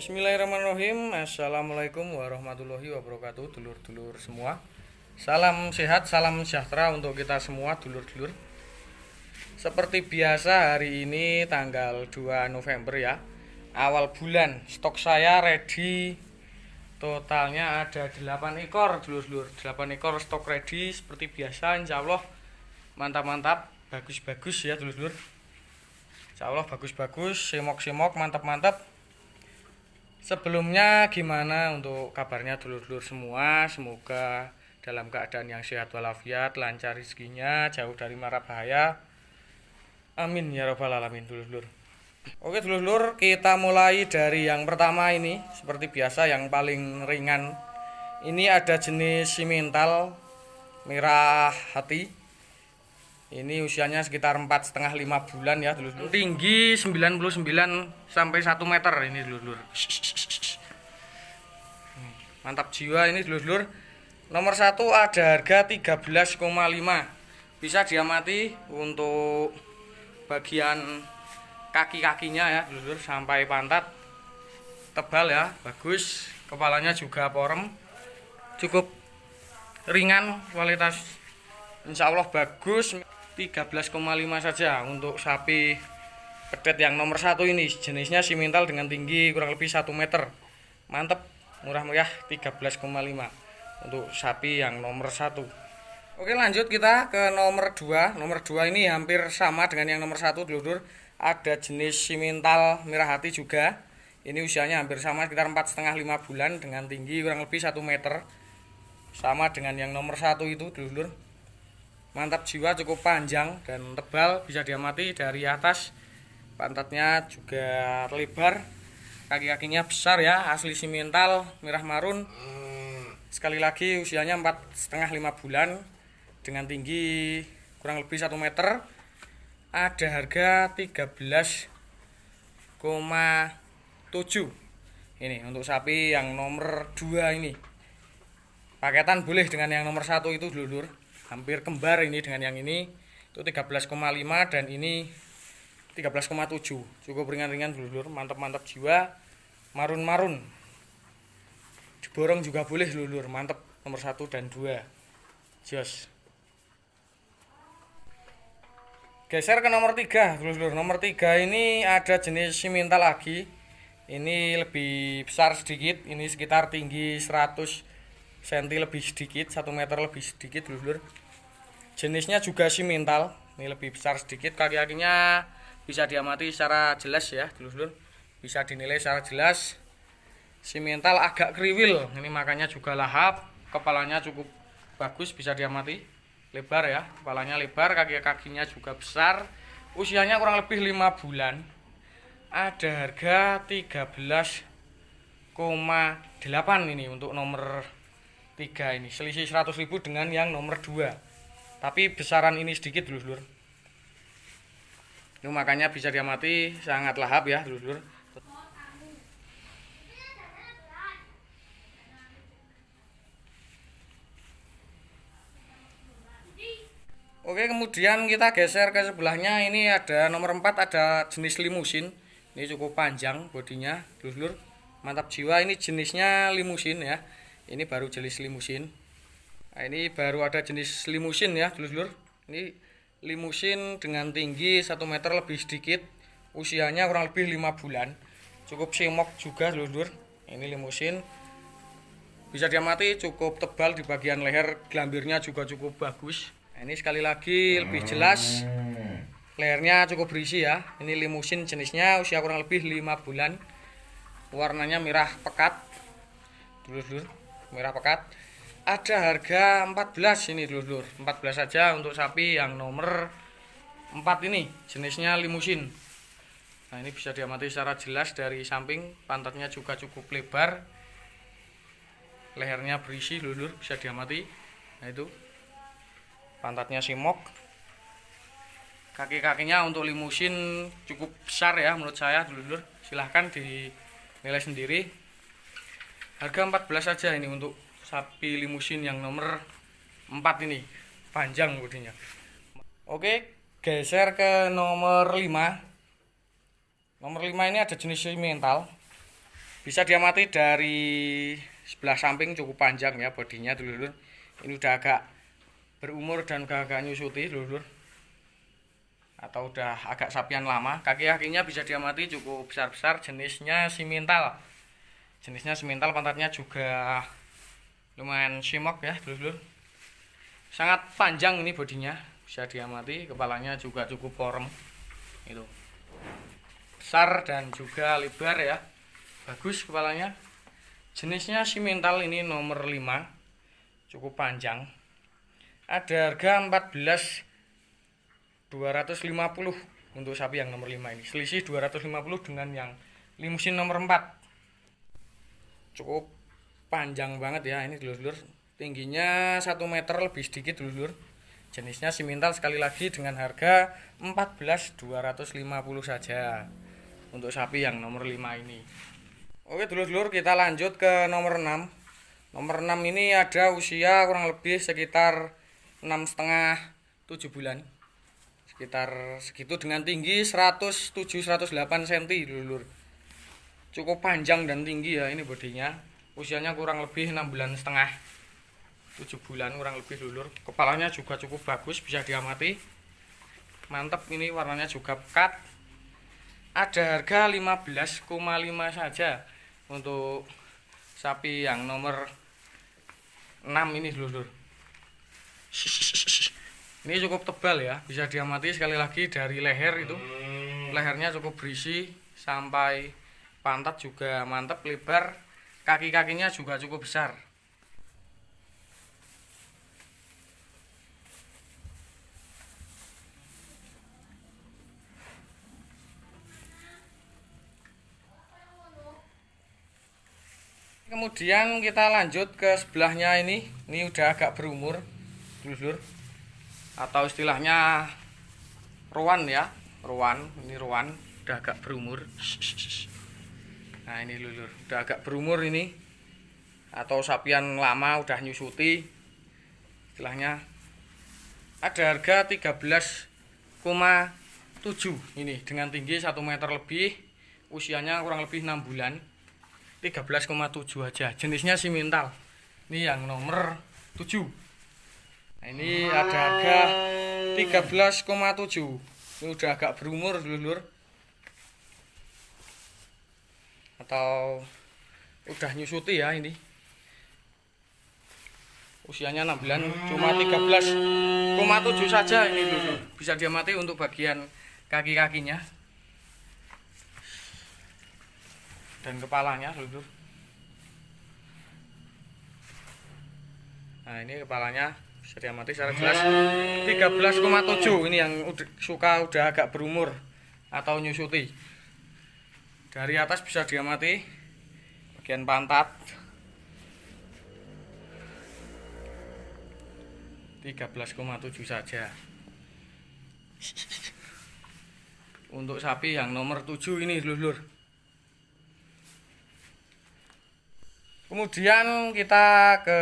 Bismillahirrahmanirrahim. Assalamualaikum warahmatullahi wabarakatuh. Dulur-dulur semua, salam sehat, salam sejahtera untuk kita semua dulur-dulur. Seperti biasa hari ini tanggal 2 November ya, awal bulan. Stok saya ready. Totalnya ada 8 ekor dulur-dulur. 8 ekor stok ready seperti biasa. Insya Allah mantap-mantap, bagus-bagus ya dulur-dulur. Insya Allah bagus-bagus, semok-semok, mantap-mantap. Sebelumnya gimana untuk kabarnya dulur-dulur semua? Semoga dalam keadaan yang sehat walafiat, lancar rezekinya, jauh dari mara bahaya. Amin ya robbal alamin dulur-dulur. Oke dulur-dulur, kita mulai dari yang pertama ini. Seperti biasa yang paling ringan. Ini ada jenis simental merah hati. Ini usianya sekitar 4,5-5 bulan ya dulur-dulur. Tinggi 99 sampai 1 meter ini dulur-dulur. Mantap jiwa ini dulur-dulur. Nomor 1 ada harga 13,5. Bisa diamati untuk bagian kaki-kakinya ya dulur-dulur sampai pantat. Tebal ya, bagus. Kepalanya juga porem. Cukup ringan, kualitas insya Allah bagus. 13,5 saja untuk sapi pedet yang nomor 1 ini. Jenisnya simental dengan tinggi kurang lebih 1 meter. Mantep, murah-murah 13,5 untuk sapi yang nomor 1. Oke, lanjut kita ke nomor 2. Nomor 2 ini hampir sama dengan yang nomor 1 dulur. Ada jenis simental merah hati juga. Ini usianya hampir sama, sekitar 4,5-5 bulan dengan tinggi kurang lebih 1 meter. Sama dengan yang nomor 1 itu dulur. Mantap jiwa, cukup panjang dan tebal, bisa diamati dari atas. Pantatnya juga lebar, kaki-kakinya besar ya, asli simental merah marun. Sekali lagi usianya 4,5-5 bulan dengan tinggi kurang lebih 1 meter. Ada harga 13,7. Ini untuk sapi yang nomor 2 ini. Paketan boleh dengan yang nomor 1 itu dulur. Hampir kembar ini dengan yang ini. Itu 13,5 dan ini 13,7. Cukup ringan-ringan dulur, mantap-mantap jiwa. Marun-marun. Diborong juga boleh dulur, mantap nomor 1 dan 2. Jos. Geser ke nomor 3 dulur. Nomor 3 ini ada jenis simental lagi. Ini lebih besar sedikit. Ini sekitar tinggi 100 cm lebih sedikit, 1 meter lebih sedikit dulur. Jenisnya juga simental. Ini lebih besar sedikit, kaki-kakinya bisa diamati secara jelas ya dulur. Bisa dinilai secara jelas. Simental agak kriwil, ini makanya juga lahap. Kepalanya cukup bagus, bisa diamati. Lebar ya, kepalanya lebar, kaki-kakinya juga besar. Usianya kurang lebih 5 bulan. Ada harga 13,8 ini untuk nomor 3 ini. Selisih 100.000 dengan yang nomor 2. Tapi besaran ini sedikit dulur. Itu makanya bisa diamati sangat lahap ya dulur. Oke, kemudian kita geser ke sebelahnya. Ini ada nomor 4, ada jenis limusin. Ini cukup panjang bodinya dulur. Mantap jiwa, ini jenisnya limusin ya. Ini baru jenis limusin. Nah, ini baru ada jenis limusin ya dulur. Ini limusin dengan tinggi 1 meter lebih sedikit. Usianya kurang lebih 5 bulan. Cukup semok juga dulur. Ini limusin. Bisa diamati cukup tebal di bagian leher, gelambirnya juga cukup bagus. Nah, ini sekali lagi lebih jelas. Lehernya cukup berisi ya. Ini limusin jenisnya, usia kurang lebih 5 bulan. Warnanya merah pekat. Dulur, merah pekat. Ada harga 14 ini dulur. 14 saja untuk sapi yang nomor 4 ini. Jenisnya limusin. Nah, ini bisa diamati secara jelas dari samping. Pantatnya juga cukup lebar. Lehernya berisi dulur, bisa diamati. Nah, itu pantatnya simok. Kaki-kakinya untuk limusin cukup besar ya menurut saya dulur. Silahkan dinilai sendiri. Harga 14 saja ini untuk sapi limusin yang nomor 4 ini. Panjang bodinya. Oke, geser ke nomor 5. Nomor 5 ini ada jenis simental. Bisa diamati dari sebelah samping cukup panjang ya bodinya dulur-dulur. Ini udah agak berumur dan agak nyusuti dulur-dulur, atau udah agak sapian lama. Kaki-kakinya bisa diamati cukup besar-besar, jenisnya simental. Pantatnya juga lumayan simok ya dulur-dulur. Sangat panjang ini bodinya, bisa diamati. Kepalanya juga cukup porem. Itu. Besar dan juga lebar ya. Bagus kepalanya. Jenisnya simental, ini nomor 5. Cukup panjang. Ada harga 14.250 untuk sapi yang nomor 5 ini. Selisih 250 dengan yang limusin nomor 4. Cukup panjang banget ya ini dulur-dulur. Tingginya 1 meter lebih sedikit dulur-dulur. Jenisnya simental sekali lagi dengan harga 14.250 saja untuk sapi yang nomor 5 ini. Oke dulur-dulur, kita lanjut ke nomor 6. Nomor 6 ini ada usia kurang lebih sekitar 6,5-7 bulan. Sekitar segitu dengan tinggi 107-108 cm dulur. Cukup panjang dan tinggi ya ini bodinya. Usianya kurang lebih 6,5 bulan, 7 bulan kurang lebih dulur. Kepalanya juga cukup bagus, bisa diamati. Mantap, ini warnanya juga pekat. Ada harga 15,5 saja untuk sapi yang nomor 6 ini dulur. Ini cukup tebal ya, bisa diamati sekali lagi dari leher itu. Lehernya cukup berisi sampai pantat juga mantap, lebar. Kaki-kakinya juga cukup besar. Kemudian kita lanjut ke sebelahnya ini. Ini udah agak berumur dulur, atau istilahnya roan ya. Ini roan udah agak berumur. Nah ini dulur, udah agak berumur ini, atau sapian lama udah nyusuti istilahnya. Ada harga 13,7 ini dengan tinggi 1 meter lebih. Usianya kurang lebih 6 bulan. 13,7 aja. Jenisnya simental. Ini yang nomor 7. Nah, ini ada harga 13,7. Ini udah agak berumur dulur, atau udah nyusuti ya ini. Usianya 6 bulan, cuma 13,7 saja ini dulur. Bisa diamati untuk bagian kaki-kakinya dan kepalanya dulur. Nah ini kepalanya bisa diamati secara jelas. 13,7 ini yang udah agak berumur atau nyusuti. Dari atas bisa diamati bagian pantat, 13,7 saja untuk sapi yang nomor 7 ini dulur. Kemudian kita ke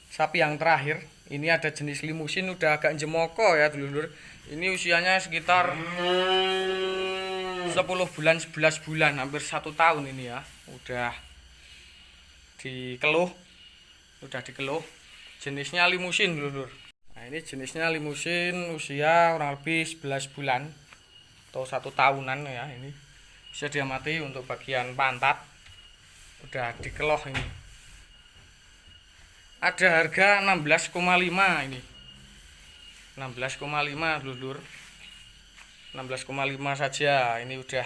sapi yang terakhir. Ini ada jenis limusin, udah agak jemoko ya dulur. Ini usianya sekitar 10 bulan, 11 bulan, hampir 1 tahun ini ya. Udah dikeluh. Jenisnya limusin dulur. Nah ini jenisnya limusin, usia kurang lebih 11 bulan atau 1 tahunan ya. Ini bisa diamati untuk bagian pantat udah dikeloh ini. Ada harga 16,5 ini. 16,5 dulur. 16,5 saja. Ini udah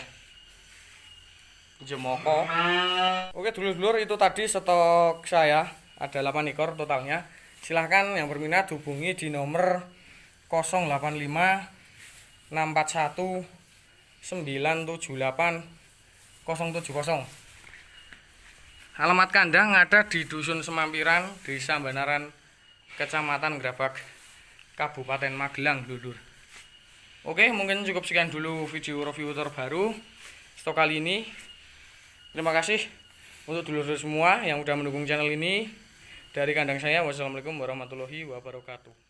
jemoko. Oke dulur-dulur, itu tadi stok saya. Ada 8 ekor totalnya. Silahkan yang berminat hubungi di nomor 085 641 978 070. Alamat kandang ada di Dusun Semampiran, Desa Banaran, Kecamatan Grabak, Kabupaten Magelang dulur. Oke, mungkin cukup sekian dulu video review terbaru stok kali ini. Terima kasih untuk dulur-dulur semua yang udah mendukung channel ini. Dari kandang saya, wassalamualaikum warahmatullahi wabarakatuh.